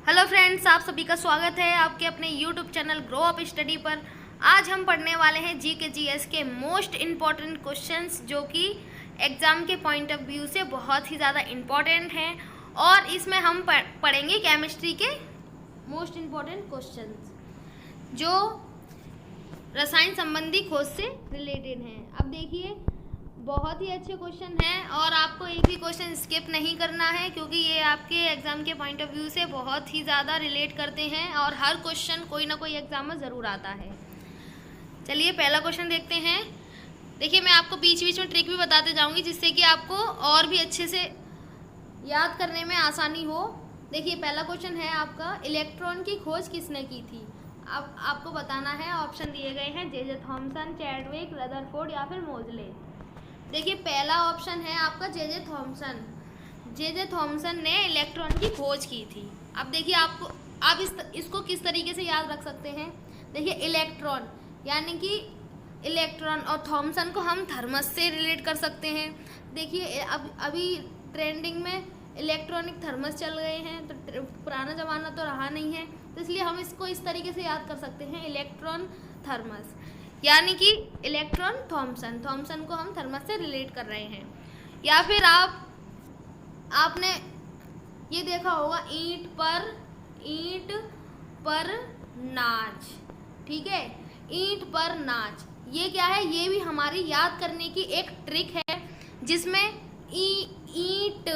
Hello friends, आप सभी का स्वागत है आपके अपने YouTube channel grow up study पर। आज हम पढ़ने वाले हैं जीके जीएस के मोस्ट इम्पॉर्टेंट क्वेश्चंस, जो कि एग्ज़ाम के पॉइंट ऑफ व्यू से बहुत ही ज़्यादा इम्पॉर्टेंट हैं। और इसमें हम पढ़ेंगे केमिस्ट्री के मोस्ट इम्पॉर्टेंट क्वेश्चंस जो रसायन संबंधी खोज से रिलेटेड हैं। अब देखिए, बहुत ही अच्छे क्वेश्चन हैं और आपको एक भी क्वेश्चन स्किप नहीं करना है, क्योंकि ये आपके एग्ज़ाम के पॉइंट ऑफ व्यू से बहुत ही ज़्यादा रिलेट करते हैं और हर क्वेश्चन कोई ना कोई एग्ज़ाम में ज़रूर आता है। चलिए पहला क्वेश्चन देखते हैं। देखिए, मैं आपको बीच बीच में ट्रिक भी बताते जाऊंगी, जिससे कि आपको और भी अच्छे से याद करने में आसानी हो। देखिए, पहला क्वेश्चन है आपका, इलेक्ट्रॉन की खोज किसने की थी। अब आपको बताना है, ऑप्शन दिए गए हैं जे थॉमसन, चैडविक, रदरफोर्ड या फिर मोजले। देखिए, पहला ऑप्शन है आपका जे थॉमसन। जे थॉमसन ने इलेक्ट्रॉन की खोज की थी। अब देखिए, आप इसको किस तरीके से याद रख सकते हैं। देखिए, इलेक्ट्रॉन यानी कि इलेक्ट्रॉन और थॉमसन को हम थर्मस से रिलेट कर सकते हैं। देखिए, अभी ट्रेंडिंग में इलेक्ट्रॉनिक थर्मस चल गए हैं, तो पुराना ज़माना तो रहा नहीं है, तो इसलिए हम इसको इस तरीके से याद कर सकते हैं, इलेक्ट्रॉन थर्मस, यानी कि इलेक्ट्रॉन थॉमसन को हम थर्मस से रिलेट कर रहे हैं। या फिर आपने ये देखा होगा, ईंट पर नाच। ठीक है, ईंट पर नाच, ये क्या है, ये भी हमारी याद करने की एक ट्रिक है, जिसमें ईंट,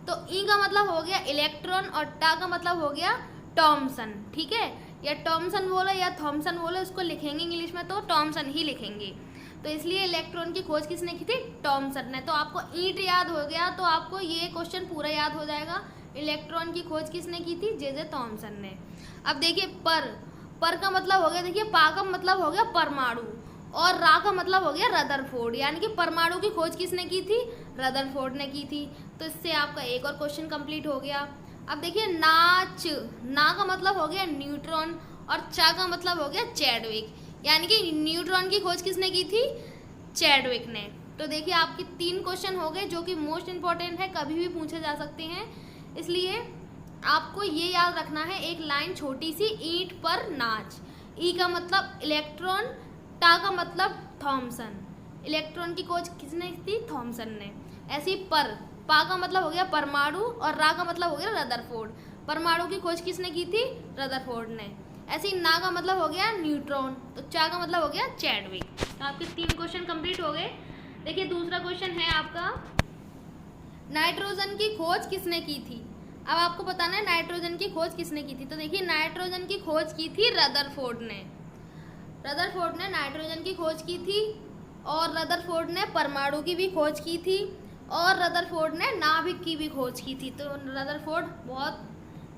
तो ई का मतलब हो गया इलेक्ट्रॉन और टा का मतलब हो गया थॉमसन। ठीक है, या टॉमसन बोलो या थॉमसन बोलो, उसको लिखेंगे इंग्लिश में तो टॉमसन ही लिखेंगे। तो इसलिए इलेक्ट्रॉन की खोज किसने की थी, टॉमसन ने। तो आपको ईंट याद हो गया तो आपको ये क्वेश्चन पूरा याद हो जाएगा। इलेक्ट्रॉन की खोज किसने की थी, जे थॉमसन ने। अब देखिए, पर का मतलब हो गया, देखिए पा का मतलब हो गया परमाणु और रा का मतलब हो गया रदरफोर्ड, यानी कि परमाणु की खोज किसने की थी, रदरफोर्ड ने की थी। तो इससे आपका एक और क्वेश्चन कंप्लीट हो गया। अब देखिए, नाच, ना का मतलब हो गया न्यूट्रॉन और चा का मतलब हो गया चैडविक, यानी कि न्यूट्रॉन की खोज किसने की थी, चैडविक ने। तो देखिए, आपके 3 क्वेश्चन हो गए, जो कि मोस्ट इम्पॉर्टेंट है, कभी भी पूछे जा सकते हैं। इसलिए आपको ये याद रखना है, एक लाइन छोटी सी, ईंट पर नाच। ई का मतलब इलेक्ट्रॉन, टा का मतलब थॉमसन, इलेक्ट्रॉन की खोज किसने की, थॉमसन ने। ऐसी पा का मतलब हो गया परमाणु और रा का मतलब हो गया रदरफोर्ड, परमाणु की खोज किसने की थी, रदरफोर्ड ने। ऐसे ही ना का मतलब हो गया न्यूट्रॉन, तो चा का मतलब हो गया चैडविक। तो आपके 3 क्वेश्चन कंप्लीट हो गए। देखिए, दूसरा क्वेश्चन है आपका, नाइट्रोजन की खोज किसने की थी। अब आपको बताना है नाइट्रोजन की खोज किसने की थी। तो देखिए, नाइट्रोजन की खोज की थी रदरफोर्ड ने। रदरफोर्ड ने नाइट्रोजन की खोज की थी और रदरफोर्ड ने परमाणु की भी खोज की थी और रदरफोर्ड ने नाभिक की भी खोज की थी। तो रदरफोर्ड बहुत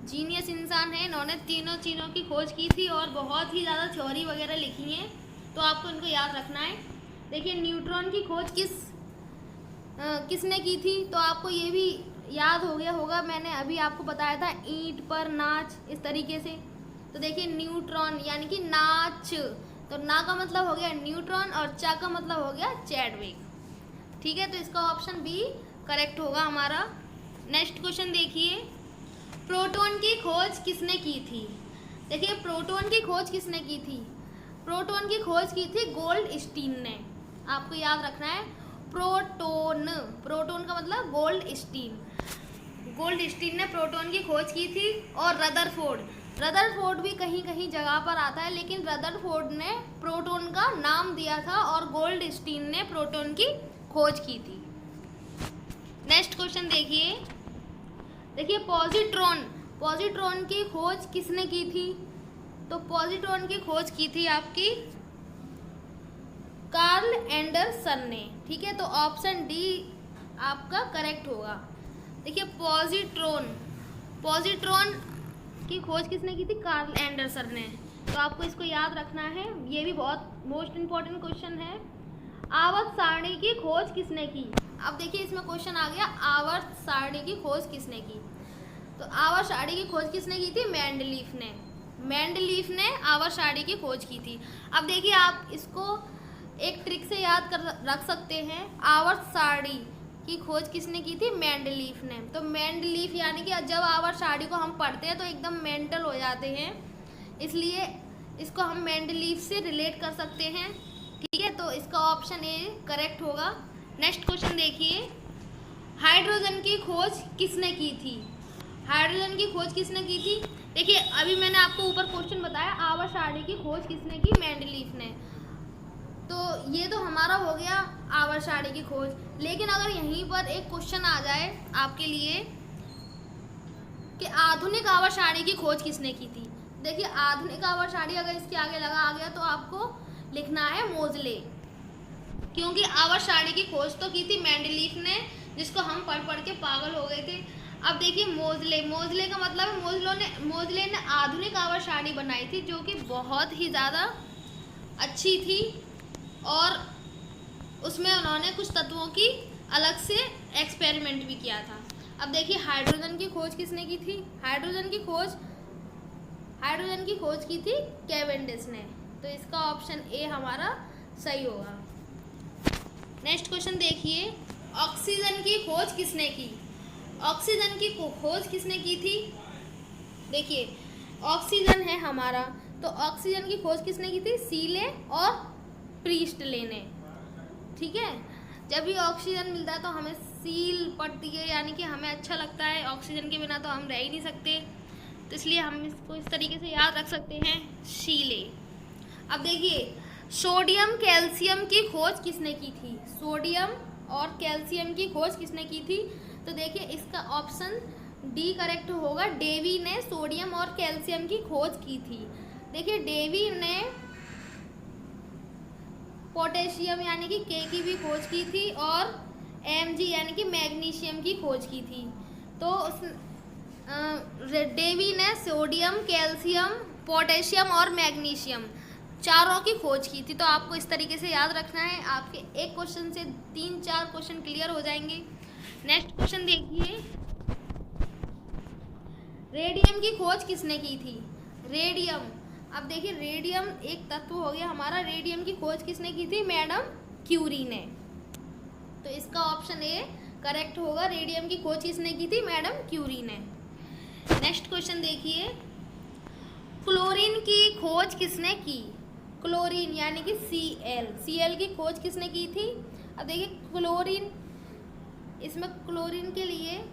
जीनियस इंसान है, इन्होंने तीनों चीज़ों की खोज की थी और बहुत ही ज़्यादा थ्योरी वगैरह लिखी हैं, तो आपको इनको याद रखना है। देखिए, न्यूट्रॉन की खोज किसने की थी, तो आपको ये भी याद हो गया होगा, मैंने अभी आपको बताया था, ईंट पर नाच, इस तरीके से। तो देखिए, न्यूट्रॉन यानी कि नाच, तो ना का मतलब हो गया न्यूट्रॉन और चा का मतलब हो गया चैडविक। ठीक है, तो इसका ऑप्शन बी करेक्ट होगा हमारा। नेक्स्ट क्वेश्चन देखिए, प्रोटॉन की खोज किसने की थी। देखिए, प्रोटॉन की खोज किसने की थी, प्रोटॉन की खोज की थी गोल्डस्टीन ने। आपको याद रखना है, प्रोटॉन का मतलब गोल्डस्टीन ने प्रोटॉन की खोज की थी। और रदरफोर्ड भी कहीं कहीं जगह पर आता है, लेकिन रदरफोर्ड ने प्रोटॉन का नाम दिया था और गोल्डस्टीन ने प्रोटॉन की खोज की थी। नेक्स्ट क्वेश्चन देखिए, पॉजिट्रॉन की खोज किसने की थी। तो पॉजिट्रॉन की खोज की थी आपकी कार्ल एंडरसन ने। ठीक है, तो ऑप्शन डी आपका करेक्ट होगा। देखिए, पॉजिट्रॉन की खोज किसने की थी, कार्ल एंडरसन ने। तो आपको इसको याद रखना है, ये भी बहुत मोस्ट इम्पॉर्टेंट क्वेश्चन है। आवर्त सारणी की खोज किसने की। अब देखिए, इसमें क्वेश्चन आ गया, आवर्त सारणी की खोज किसने की। तो आवर्त सारणी की खोज किसने की थी, मेंडलीफ ने आवर्त सारणी की खोज की थी। अब देखिए, आप इसको एक ट्रिक से याद कर रख सकते हैं, आवर्त सारणी की खोज किसने की थी? मेंडलीफ ने। तो मेंडलीफ यानी कि जब आवर्त को हम पढ़ते हैं तो एकदम मेंटल हो जाते हैं, इसलिए इसको हम मेंडलीफ से रिलेट कर सकते हैं। ठीक है, तो इसका ऑप्शन ए करेक्ट होगा। नेक्स्ट क्वेश्चन देखिए, हाइड्रोजन की खोज किसने की थी? हाइड्रोजन की खोज किसने की थी? देखिए अभी मैंने आपको ऊपर क्वेश्चन बताया, आवर्त की खोज किसने की? मेंडलीफ ने। तो ये तो हमारा हो गया आवर्त की खोज। लेकिन अगर यहीं पर एक क्वेश्चन आ जाए आपके लिए कि आधुनिक आवर्त की खोज किसने की थी? देखिए आधुनिक आवर्त अगर इसके आगे लगा आ गया तो आपको लिखना है मोजले, क्योंकि आवर्त की खोज तो की थी मेंडलीफ ने, जिसको हम पढ़ पढ़ के पागल हो गए थे। अब देखिए मोजले का मतलब है मोजले ने आधुनिक आवर्त बनाई थी, जो कि बहुत ही ज़्यादा अच्छी थी और उसमें उन्होंने कुछ तत्वों की अलग से एक्सपेरिमेंट भी किया था। अब देखिए हाइड्रोजन की खोज किसने की थी? हाइड्रोजन की खोज की थी कैवेंडिश ने। तो इसका ऑप्शन ए हमारा सही होगा। नेक्स्ट क्वेश्चन देखिए, ऑक्सीजन की खोज किसने की? ऑक्सीजन की खोज किसने की थी? देखिए ऑक्सीजन है हमारा, तो ऑक्सीजन की खोज किसने की थी? सीले और प्रीस्टले ने। ठीक है, जब भी ऑक्सीजन मिलता है तो हमें सील पड़ती है, यानी कि हमें अच्छा लगता है, ऑक्सीजन के बिना तो हम रह ही नहीं सकते, तो इसलिए हम इसको इस तरीके से याद रख सकते हैं, सीले। अब देखिए सोडियम कैल्शियम की खोज किसने की थी? सोडियम और कैल्शियम की खोज किसने की थी? तो देखिए इसका ऑप्शन डी करेक्ट होगा। डेवी ने सोडियम और कैल्शियम की खोज की थी। देखिए डेवी ने पोटेशियम यानी कि के की भी खोज की थी और Mg यानी कि मैग्नीशियम की खोज की थी। तो डेवी ने सोडियम, कैल्शियम, पोटेशियम और मैग्नीशियम चारों की खोज की थी। तो आपको इस तरीके से याद रखना है, आपके एक क्वेश्चन से 3-4 क्वेश्चन क्लियर हो जाएंगे। नेक्स्ट क्वेश्चन देखिए, रेडियम की खोज किसने की थी? रेडियम। अब देखिए रेडियम एक तत्व हो गया हमारा, रेडियम की खोज किसने की थी? मैडम क्यूरी ने। तो इसका ऑप्शन ए करेक्ट होगा, रेडियम की खोज किसने की थी? मैडम क्यूरी ने। नेक्स्ट क्वेश्चन देखिए, क्लोरीन की खोज किसने की? क्लोरीन यानी कि Cl की खोज किसने की थी? अब देखिए क्लोरीन, इसमें क्लोरीन के लिए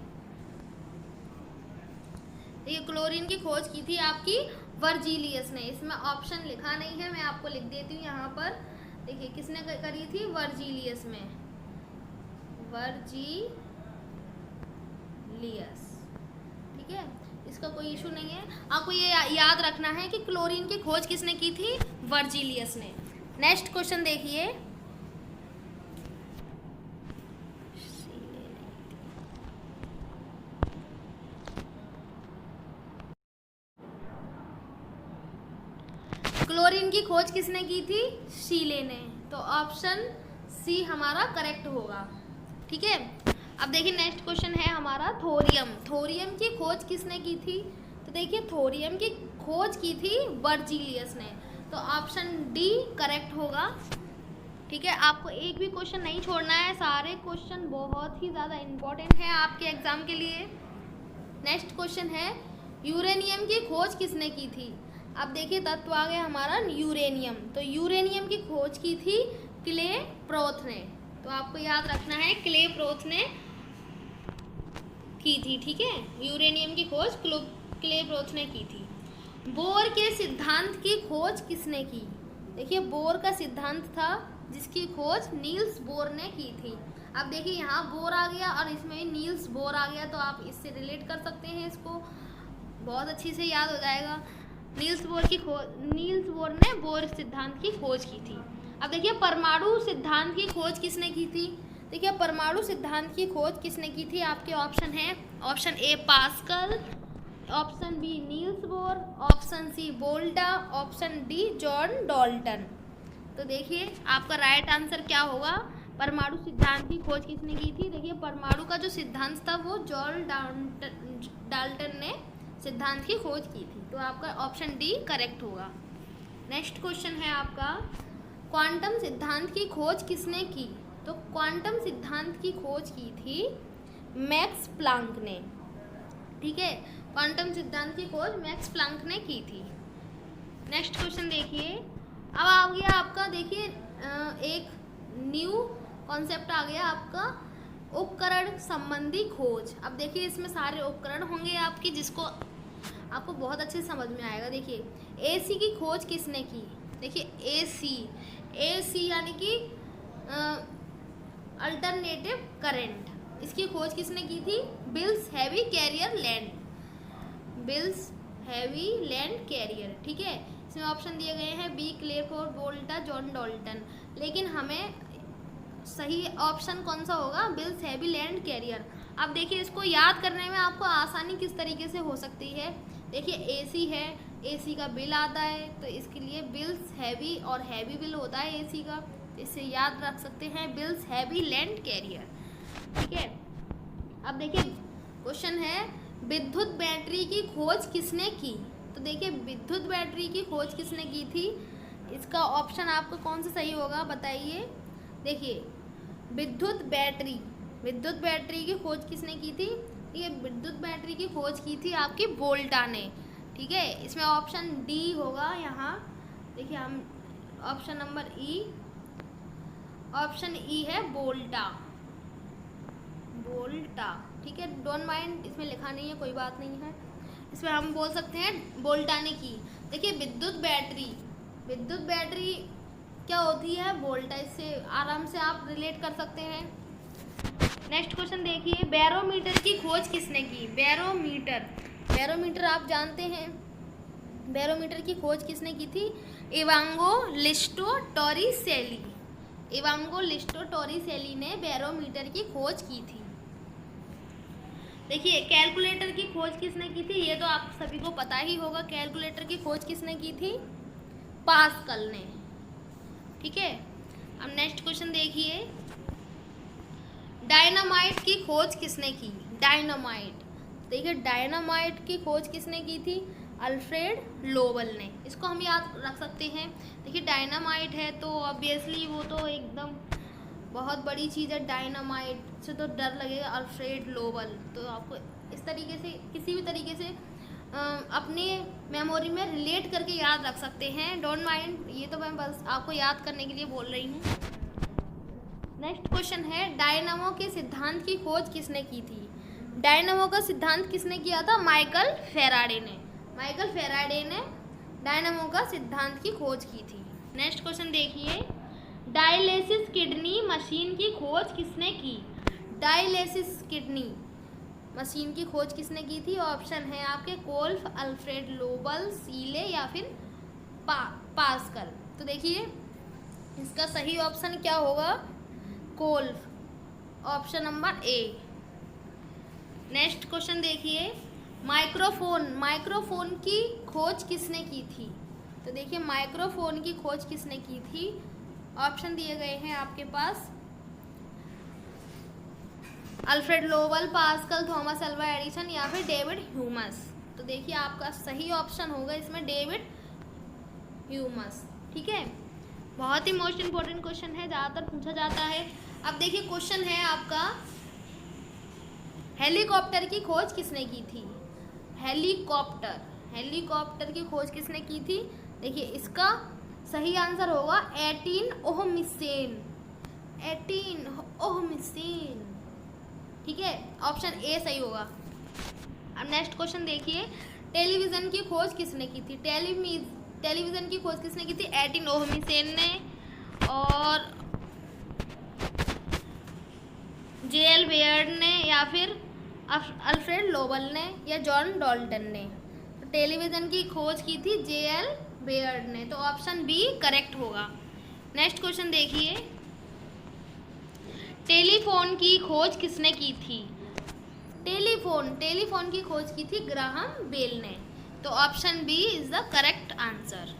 ये क्लोरीन की खोज की थी आपकी वर्जीलियस ने। इसमें ऑप्शन लिखा नहीं है, मैं आपको लिख देती हूँ यहाँ पर। देखिए किसने करी थी? वर्जीलियस में, वर्जीलियस। ठीक है, इसका कोई इशू नहीं है, आपको ये याद रखना है कि क्लोरीन की खोज किसने की थी? वर्जीलियस ने। नेक्स्ट क्वेश्चन देखिए, क्लोरीन की खोज किसने की थी? शीले ने। तो ऑप्शन सी हमारा करेक्ट होगा। ठीक है, अब देखिए नेक्स्ट क्वेश्चन है हमारा थोरियम। थोरियम की खोज किसने की थी? तो देखिए थोरियम की खोज की थी वर्जीलियस ने। तो ऑप्शन डी करेक्ट होगा। ठीक है, आपको एक भी क्वेश्चन नहीं छोड़ना है, सारे क्वेश्चन बहुत ही ज़्यादा इम्पोर्टेंट है आपके एग्जाम के लिए। नेक्स्ट क्वेश्चन है, यूरेनियम की खोज किसने की थी? अब देखिए तत्व आ गया हमारा यूरेनियम। तो यूरेनियम की खोज की थी क्लेप्रोथ ने। तो आपको याद रखना है क्लेप्रोथ ने की थी। ठीक है, यूरेनियम की खोज क्लेप्रोथ ने की थी। बोर के सिद्धांत की खोज किसने की? देखिए बोर का सिद्धांत था जिसकी खोज नील्स बोर ने की थी। अब देखिए यहाँ बोर आ गया और इसमें नील्स बोर आ गया, तो आप इससे रिलेट कर सकते हैं, इसको बहुत अच्छी से याद हो जाएगा। नील्स बोर ने बोर सिद्धांत की खोज की थी। अब देखिए परमाणु सिद्धांत की खोज किसने की थी? देखिए परमाणु सिद्धांत की खोज किसने की थी? आपके ऑप्शन है, option A Pascal, option B Niels Bohr, option C Volta, option D John Dalton. तो देखिए आपका राइट आंसर क्या होगा? परमाणु सिद्धांत की खोज किसने की थी? देखिए परमाणु का जो सिद्धांत था वो जॉन डाल्टन ने सिद्धांत की खोज की थी। तो आपका ऑप्शन डी करेक्ट होगा। नेक्स्ट क्वेश्चन है आपका, क्वांटम सिद्धांत की खोज किसने की? तो क्वांटम सिद्धांत की खोज की थी मैक्स प्लांक ने। ठीक है, क्वांटम सिद्धांत की खोज मैक्स प्लांक ने की थी। नेक्स्ट क्वेश्चन देखिए, अब आ गया आपका, देखिए एक न्यू कॉन्सेप्ट आ गया आपका, उपकरण संबंधी खोज। अब देखिए इसमें सारे उपकरण होंगे आपकी, जिसको आपको बहुत अच्छे से समझ में आएगा। देखिए एसी की खोज किसने की? देखिए एसी यानी कि अल्टरनेटिव करंट, इसकी खोज किसने की थी? Willis heavy Carrier land, Willis Haviland Carrier. ठीक है, इसमें ऑप्शन दिए गए हैं बी क्लेरफोर्ड, वोल्टा, जॉन डाल्टन, लेकिन हमें सही ऑप्शन कौन सा होगा? Willis Haviland Carrier. अब देखिए इसको याद करने में आपको आसानी किस तरीके से हो सकती है। देखिए एसी है, एसी का बिल आता है, तो इसके लिए बिल्स हैवी और हैवी बिल होता है एसी का, इससे याद रख सकते हैं बिल्स हैवी लैंड कैरियर। ठीक है, अब देखिए क्वेश्चन है विद्युत बैटरी की खोज किसने की? तो देखिए विद्युत बैटरी की खोज किसने की थी? इसका ऑप्शन आपको कौन सा सही होगा बताइए। देखिए विद्युत बैटरी की खोज किसने की थी? ये विद्युत बैटरी की खोज की थी आपकी वोल्टा ने। ठीक है, इसमें ऑप्शन डी होगा यहाँ। देखिए हम ऑप्शन नंबर ऑप्शन ई है वोल्टा। ठीक है, डोंट माइंड, इसमें लिखा नहीं है, कोई बात नहीं है, इसमें हम बोल सकते हैं वोल्टा ने की। देखिए विद्युत बैटरी क्या होती है? वोल्टा, इससे आराम से आप रिलेट कर सकते हैं। नेक्स्ट क्वेश्चन देखिए, बैरोमीटर की खोज किसने की? बैरोमीटर आप जानते हैं, बैरोमीटर की खोज किसने की थी? इवांगेलिस्टो टोरिसेली ने बैरोमीटर की खोज की थी। देखिए कैलकुलेटर की खोज किसने की थी? ये तो आप सभी को पता ही होगा, कैलकुलेटर की खोज किसने की थी? पास्कल ने। ठीक है, अब नेक्स्ट क्वेश्चन देखिए, डायनामाइट की खोज किसने की? देखिए डायनामाइट की खोज किसने की थी? अल्फ्रेड लोवेल ने। इसको हम याद रख सकते हैं। देखिए डायनामाइट है तो ऑब्वियसली वो तो एकदम बहुत बड़ी चीज़ है, डायनामाइट से तो डर लगेगा। अल्फ्रेड लोवेल, तो आपको इस तरीके से किसी भी तरीके से अपने मेमोरी में रिलेट करके याद रख सकते हैं। डोंट माइंड, ये तो मैं बस आपको याद करने के लिए बोल रही हूँ। नेक्स्ट क्वेश्चन है, डायनामो के सिद्धांत की खोज किसने की थी? डायनामो का सिद्धांत किसने किया था? माइकल फेराडे ने डायनामो का सिद्धांत की खोज की थी। नेक्स्ट क्वेश्चन देखिए, डायलिसिस किडनी मशीन की खोज किसने की? डायलिसिस किडनी मशीन की खोज किसने की थी? ऑप्शन है आपके कोल्फ, अल्फ्रेड लोवेल, सीले या फिर पास्कल। तो देखिए इसका सही ऑप्शन क्या होगा? कोल्फ, option number A. Next question देखिए, माइक्रोफोन की खोज किसने की थी? तो देखिए माइक्रोफोन की खोज किसने की थी? ऑप्शन दिए गए हैं आपके पास, Alfred Lovell, Pascal, Thomas Alva Edison या फिर डेविड ह्यूमस। तो देखिए आपका सही ऑप्शन होगा इसमें डेविड ह्यूमस। ठीक है, बहुत ही मोस्ट इम्पोर्टेंट क्वेश्चन है, ज़्यादातर पूछा जाता है। अब देखिए क्वेश्चन है आपका, हेलीकॉप्टर की खोज किसने की थी? हेलीकॉप्टर की खोज किसने की थी? देखिए इसका सही आंसर होगा 18 ओहमिसेन। ठीक है, ऑप्शन ए सही होगा। अब नेक्स्ट क्वेश्चन देखिए, टेलीविज़न की खोज किसने की थी? टेलीविज़न की खोज किसने की थी? 18 ओहमिसेन ने और जे.एल. बेयर्ड ने या फिर अल्फ्रेड लोवेल ने या जॉन डाल्टन ने। तो टेलीविज़न की खोज की थी जे.एल. बेयर्ड ने, तो ऑप्शन बी करेक्ट होगा। नेक्स्ट क्वेश्चन देखिए, टेलीफोन की खोज किसने की थी? टेलीफोन की खोज की थी ग्राहम बेल ने, तो option B is the correct answer.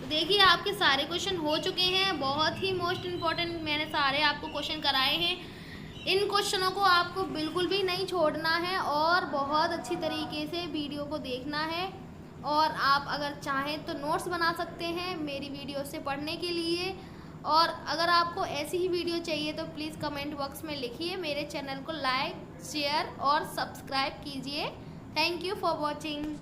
तो देखिए आपके सारे क्वेश्चन हो चुके हैं, बहुत ही मोस्ट इम्पॉर्टेंट मैंने सारे आपको क्वेश्चन कराए हैं। इन क्वेश्चनों को आपको बिल्कुल भी नहीं छोड़ना है और बहुत अच्छी तरीके से वीडियो को देखना है। और आप अगर चाहें तो नोट्स बना सकते हैं मेरी वीडियो से पढ़ने के लिए, और अगर आपको ऐसी ही वीडियो चाहिए तो प्लीज़ कमेंट बॉक्स में लिखिए। मेरे चैनल को लाइक, शेयर और सब्सक्राइब कीजिए। Thank you for watching.